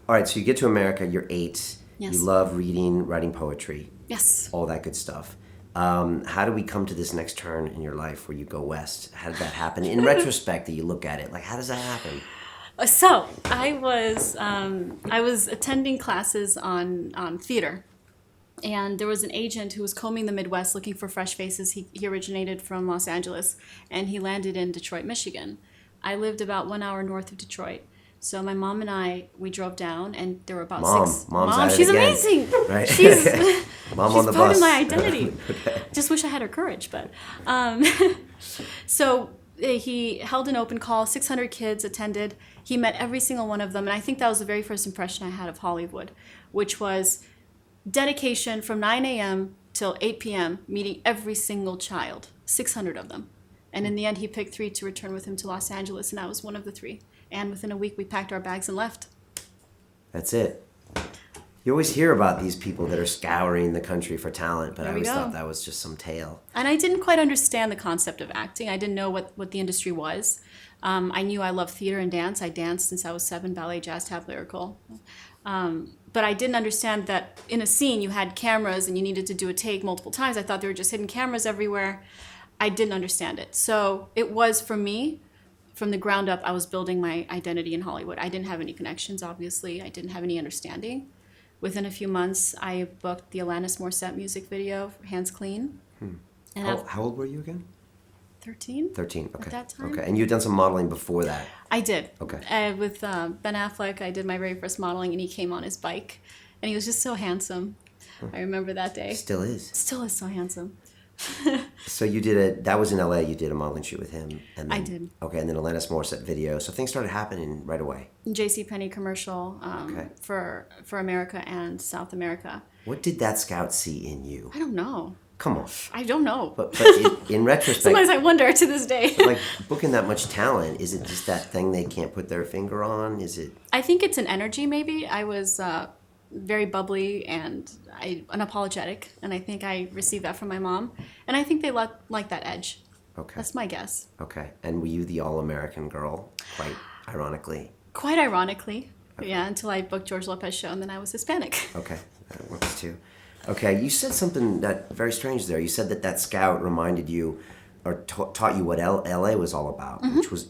All right, so you get to America, you're 8. Yes. You love reading, writing poetry, Yes. all that good stuff. How do we come to this next turn in your life where you go west? How did that happen? In retrospect, that you look at it, like, how does that happen? So I was attending classes on theater, and there was an agent who was combing the Midwest looking for fresh faces. He originated from Los Angeles, and he landed in Detroit, Michigan. I lived about 1 hour north of Detroit. So my mom and we drove down, and there were about six. Mom's Mom, at it she's again. amazing. Right? She's Mom she's on the part bus. of my identity. Okay. Just wish I had her courage, but so he held an open call. 600 kids attended. He met every single one of them, and I think that was the very first impression I had of Hollywood, which was dedication from 9 a.m. till 8 p.m., meeting every single child, 600 of them. And in the end, he picked 3 to return with him to Los Angeles, and I was one of the 3. And within a week, we packed our bags and left. That's it. You always hear about these people that are scouring the country for talent, but I always thought that was just some tale. And I didn't quite understand the concept of acting. I didn't know what the industry was. I knew I loved theater and dance. I danced since I was 7, ballet, jazz, tap, lyrical. But I didn't understand that in a scene you had cameras and you needed to do a take multiple times. I thought there were just hidden cameras everywhere. I didn't understand it. So it was, for me, from the ground up, I was building my identity in Hollywood. I didn't have any connections, obviously. I didn't have any understanding. Within a few months, I booked the Alanis Morissette music video, Hands Clean. And How old were you again? 13? 13, okay. At that time. Okay, and you had done some modeling before that? I did. Okay. With Ben Affleck, I did my very first modeling, and he came on his bike. And he was just so handsome. I remember that day. Still is. Still is so handsome. So that was in LA, you did a modeling shoot with him. And then, I did. Okay, and then Alanis Morissette video. So things started happening right away. JCPenney commercial for America and South America. What did that scout see in you? I don't know. Come on. I don't know. But in retrospect, Sometimes I wonder to this day. like booking that much talent, is it just that thing they can't put their finger on? Is it? I think it's an energy, maybe. I was very bubbly and unapologetic, and I think I received that from my mom. And I think they like that edge. Okay. That's my guess. Okay. And were you the all-American girl, quite ironically? Quite ironically. Okay. Yeah, until I booked George Lopez show, and then I was Hispanic. Okay, that works too. Okay, you said something that very strange there. You said that scout reminded you or taught you what LA was all about,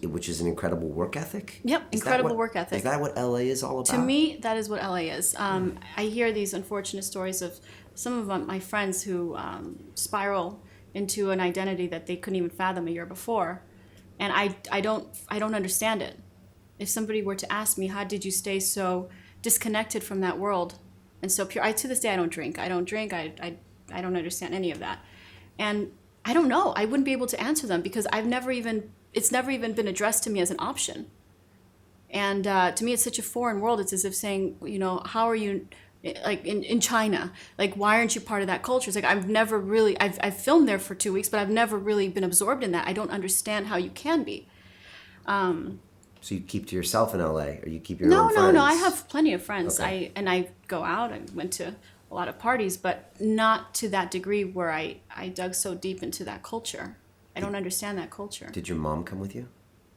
which is an incredible work ethic. Yep, incredible work ethic. Is that what LA is all about? To me, that is what LA is. I hear these unfortunate stories of some of my friends who spiral into an identity that they couldn't even fathom a year before, and I don't understand it. If somebody were to ask me, how did you stay so disconnected from that world and so pure? To this day, I don't drink. I don't understand any of that, and I don't know. I wouldn't be able to answer them because it's never even been addressed to me as an option. And to me, it's such a foreign world. It's as if saying, how are you, like in China? Like, why aren't you part of that culture? It's like, I've filmed there for 2 weeks, but I've never really been absorbed in that. I don't understand how you can be. So you keep to yourself in LA, or you keep your own friends? No. I have plenty of friends. Okay. I go out. I went to a lot of parties, but not to that degree where I dug so deep into that culture. I don't understand that culture. Did your mom come with you?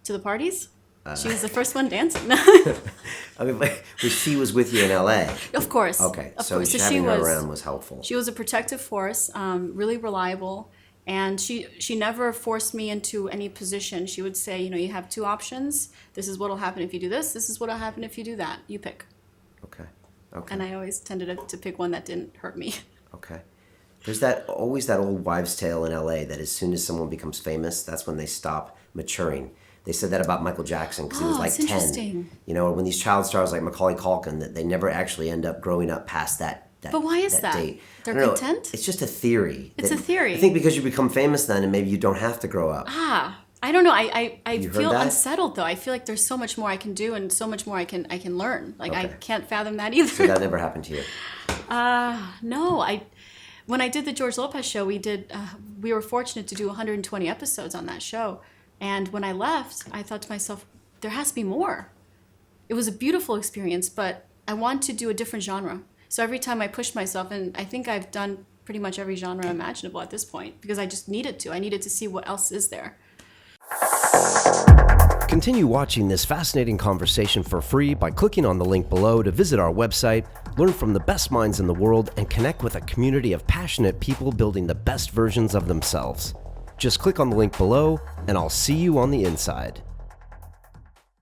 To the parties? She was the first one dancing. I mean, but she was with you in LA. Of course. Okay, of so course. having her around was helpful. She was a protective force, really reliable, and she never forced me into any position. She would say, you have 2 options. This is what will happen if you do this. This is what will happen if you do that. You pick. Okay. And I always tended to pick one that didn't hurt me. Okay. There's always that old wives' tale in LA that as soon as someone becomes famous, that's when they stop maturing. They said that about Michael Jackson because he was like 10. Interesting. When these child stars like Macaulay Culkin, that they never actually end up growing up past that But why is that? date. They're content? It's just a theory. It's a theory. I think because you become famous then, and maybe you don't have to grow up. I don't know. I feel that? unsettled though. I feel like there's so much more I can do and so much more I can learn. Like I Okay. can't fathom that either. So that never happened to you. No. When I did the George Lopez show, we were fortunate to do 120 episodes on that show. And when I left, I thought to myself, there has to be more. It was a beautiful experience, but I want to do a different genre. So every time I pushed myself, and I think I've done pretty much every genre imaginable at this point because I just needed to. I needed to see what else is there. Continue watching this fascinating conversation for free by clicking on the link below to visit our website, learn from the best minds in the world, and connect with a community of passionate people building the best versions of themselves. Just click on the link below, and I'll see you on the inside.